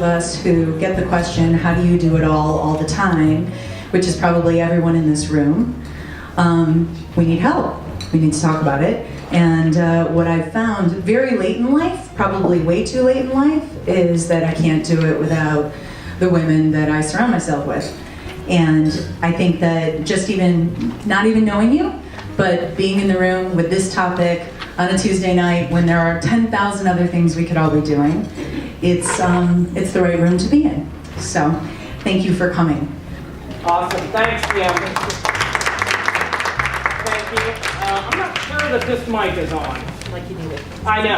us who get the question, how do you do it all the time, which is probably everyone in this room, we need help. We need to talk about it. And what I've found very late in life, probably way too late in life, is that I can't do it without the women that I surround myself with. And I think that just not even knowing you, but being in the room with this topic on a Tuesday night when there are 10,000 other things we could all be doing, it's the right room to be in. So thank you for coming. Awesome, thanks, Neha. Thank you. I'm not sure that this mic is on. Like you need it. I know.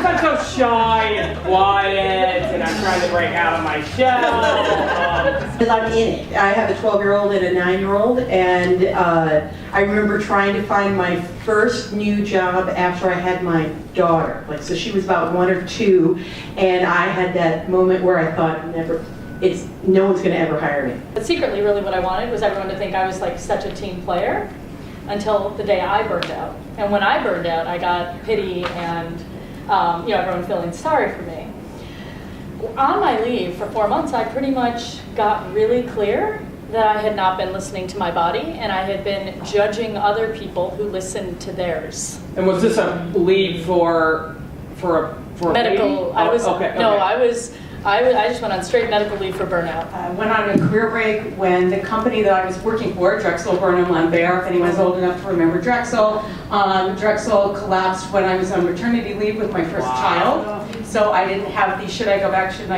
I'm so shy and quiet, and I'm trying to break out of my shell. Because I'm in it. I have a 12-year-old and a 9-year-old, and I remember trying to find my first new job after I had my daughter. So she was about 1 or 2, and I had that moment where I thought, no one's going to ever hire me. But secretly, really what I wanted was everyone to think I was like such a team player until the day I burned out. And when I burned out, I got pity and everyone feeling sorry for me. On my leave for 4 months, I pretty much got really clear that I had not been listening to my body, and I had been judging other people who listened to theirs. And was this a leave for a medical? baby? I was okay. No, I just went on straight medical leave for burnout. I went on a career break when the company that I was working for, Drexel Burnham Lambert, if anyone's old enough to remember Drexel, Drexel collapsed when I was on maternity leave with my first child. So I didn't have the shouldn't I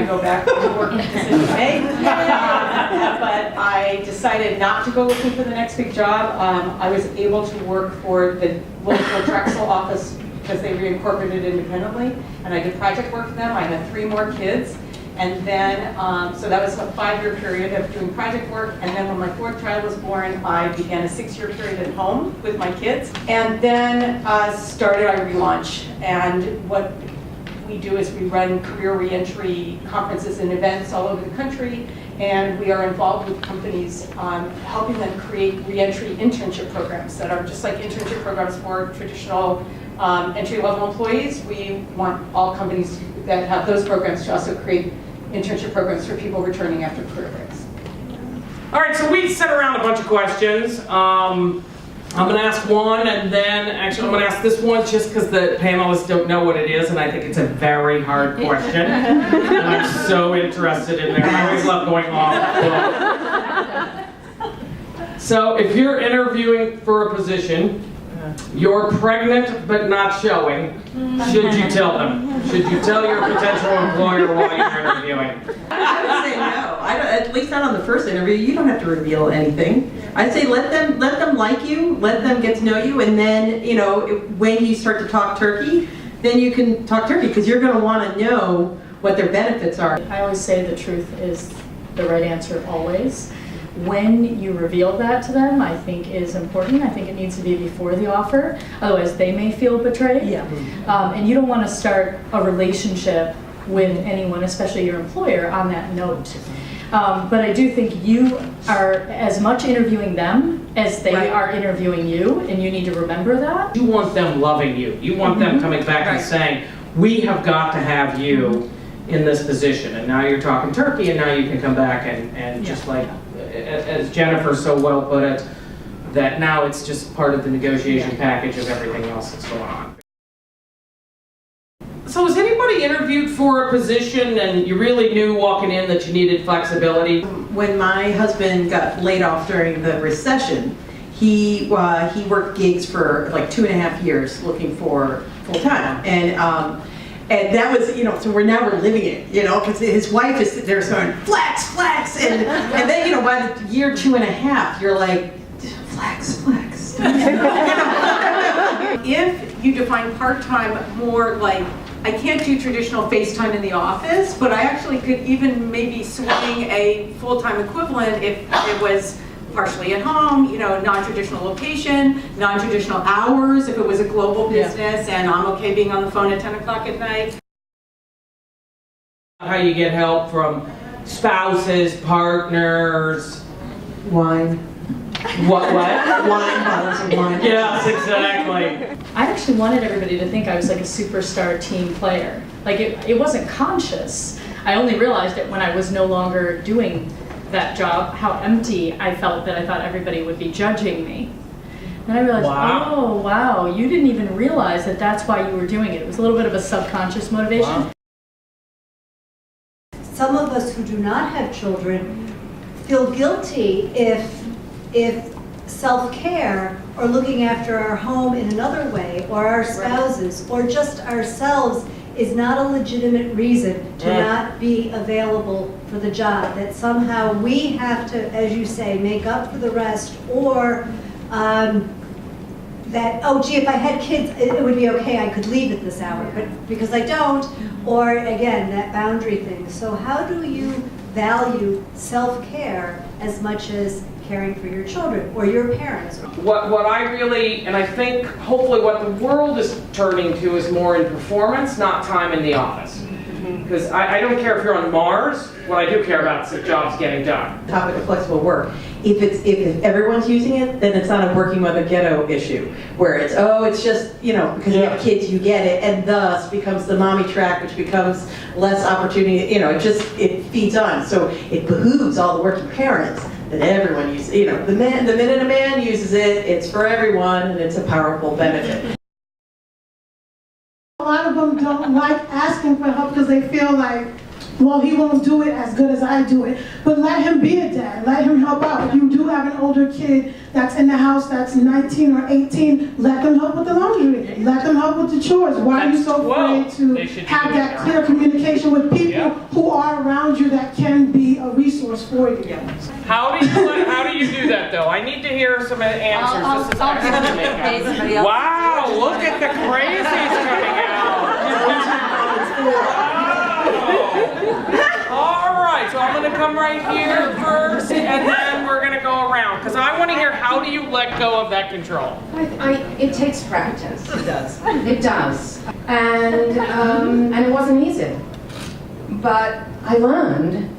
go back working decision to make. But I decided not to go looking for the next big job. I was able to work for the local Drexel office because they reincorporated independently, and I did project work for them. I had 3 more kids. And then, so that was a 5-year period of doing project work. And then when my 4th child was born, I began a 6-year period at home with my kids. And then started iRelaunch. And what we do is we run career reentry conferences and events all over the country. And we are involved with companies helping them create reentry internship programs that are just like internship programs for traditional entry-level employees. We want all companies that have those programs to also create internship programs for people returning after career breaks. All right, so we sent around a bunch of questions. I'm going to ask one, and then actually I'm going to ask this one just because the panelists don't know what it is, and I think it's a very hard question. And I'm so interested in it. I always love going off. So if you're interviewing for a position, you're pregnant but not showing, should you tell them? Should you tell your potential employer while you're interviewing? I would say no. At least not on the first interview. You don't have to reveal anything. I'd say let them like you, let them get to know you, and then when you start to talk turkey, then you can talk turkey because you're going to want to know what their benefits are. I always say the truth is the right answer always. When you reveal that to them, I think is important. I think it needs to be before the offer. Otherwise, they may feel betrayed. Yeah. And you don't want to start a relationship with anyone, especially your employer, on that note. But I do think you are as much interviewing them as they are interviewing you, and you need to remember that. You want them loving you. You want them coming back and saying, we have got to have you in this position. And now you're talking turkey, and now you can come back and just like, as Jennifer so well put it, that now it's just part of the negotiation package of everything else that's going on. So has anybody interviewed for a position and you really knew walking in that you needed flexibility? When my husband got laid off during the recession, he worked gigs for like 2.5 years looking for full-time. And that was, so we're living it, because his wife is there going, flex, flex. And then, by the year 2.5, you're like, flex, flex. If you define part-time more like, I can't do traditional FaceTime in the office, but I actually could even maybe swing a full-time equivalent if it was partially at home, non-traditional location, non-traditional hours, if it was a global business, and I'm okay being on the phone at 10 o'clock at night. How you get help from spouses, partners, Wine. what? Wine, bottles of wine. Yes, exactly. I actually wanted everybody to think I was like a superstar team player. Like it wasn't conscious. I only realized it when I was no longer doing that job, how empty I felt, that I thought everybody would be judging me. Then I realized, Wow. oh wow, you didn't even realize that that's why you were doing it. It was a little bit of a subconscious motivation. Wow. Some of us who do not have children feel guilty if self-care or looking after our home in another way, or our spouses, or just ourselves is not a legitimate reason to not be available for the job. That somehow we have to, as you say, make up for the rest, or that, oh gee, if I had kids, it would be okay, I could leave at this hour, but because I don't, or again, that boundary thing. So how do you value self-care as much as caring for your children or your parents? What I really, and I think hopefully what the world is turning to is more in performance, not time in the office. Because I don't care if you're on Mars, what I do care about is the job's getting done. Topic of flexible work. If everyone's using it, then it's not a working mother ghetto issue, where it's, oh, it's just, because you have kids, you get it, and thus becomes the mommy track, which becomes less opportunity, it feeds on. So it behooves all the working parents that everyone uses, the minute a man uses it, it's for everyone, and it's a powerful benefit. A lot of them don't like asking for help because they feel like, well, he won't do it as good as I do it. But let him be a dad. Let him help out. If you do have an older kid that's in the house that's 19 or 18, let them help with the laundry. Let them help with the chores. Why are you so afraid to have that clear communication with people who are around you that can be a resource for you? How do you do that though? I need to hear some answers. This is excellent. Wow, look at the crazies coming out. All right, so I'm going to come right here first, and then we're going to go around, because I want to hear, how do you let go of that control? It takes practice. It does. It does. And it wasn't easy. But I learned,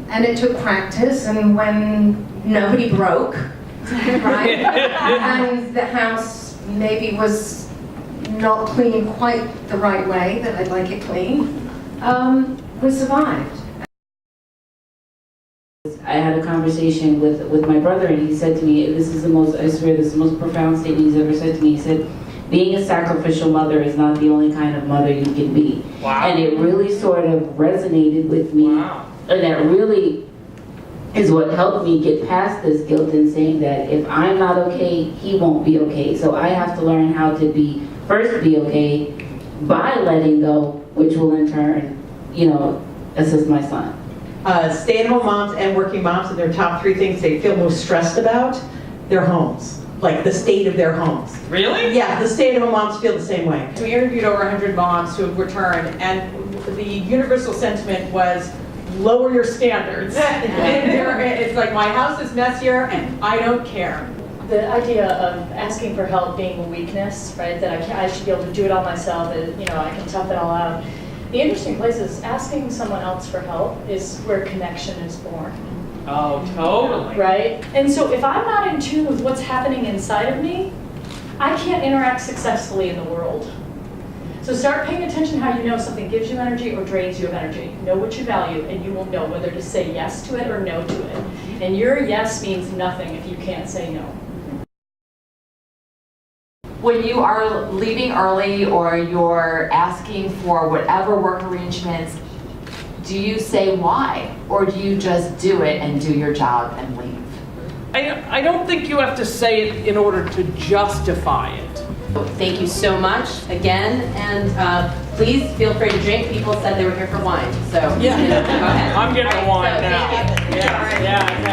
and it took practice, and when nobody broke, right? And the house maybe was not clean quite the right way that I'd like it clean, we survived. I had a conversation with my brother, and he said to me, I swear this is the most profound statement he's ever said to me. He said, being a sacrificial mother is not the only kind of mother you can be. Wow. And it really sort of resonated with me. Wow. And that really is what helped me get past this guilt in saying that if I'm not okay, he won't be okay. So I have to learn how to be okay by letting go, which will in turn, assist my son. Stay-at-home moms and working moms, and their top 3 things they feel most stressed about, their homes, like the state of their homes. Really? Yeah, the stay-at-home moms feel the same way. We interviewed over 100 moms who have returned, and the universal sentiment was, lower your standards. It's like, my house is messier and I don't care. The idea of asking for help being a weakness, right? That I should be able to do it all myself. That, I can tough it all out. The interesting place is asking someone else for help is where connection is born. Oh, totally. Right? And so if I'm not in tune with what's happening inside of me, I can't interact successfully in the world. So start paying attention how you know something gives you energy or drains you of energy. Know what you value, and you will know whether to say yes to it or no to it. And your yes means nothing if you can't say no. When you are leaving early or you're asking for whatever work arrangements, do you say why? Or do you just do it and do your job and leave? I don't think you have to say it in order to justify it. Thank you so much again, and please feel free to drink. People said they were here for wine, so Yeah. go ahead. I'm getting All right, wine so now. thank you. Yeah.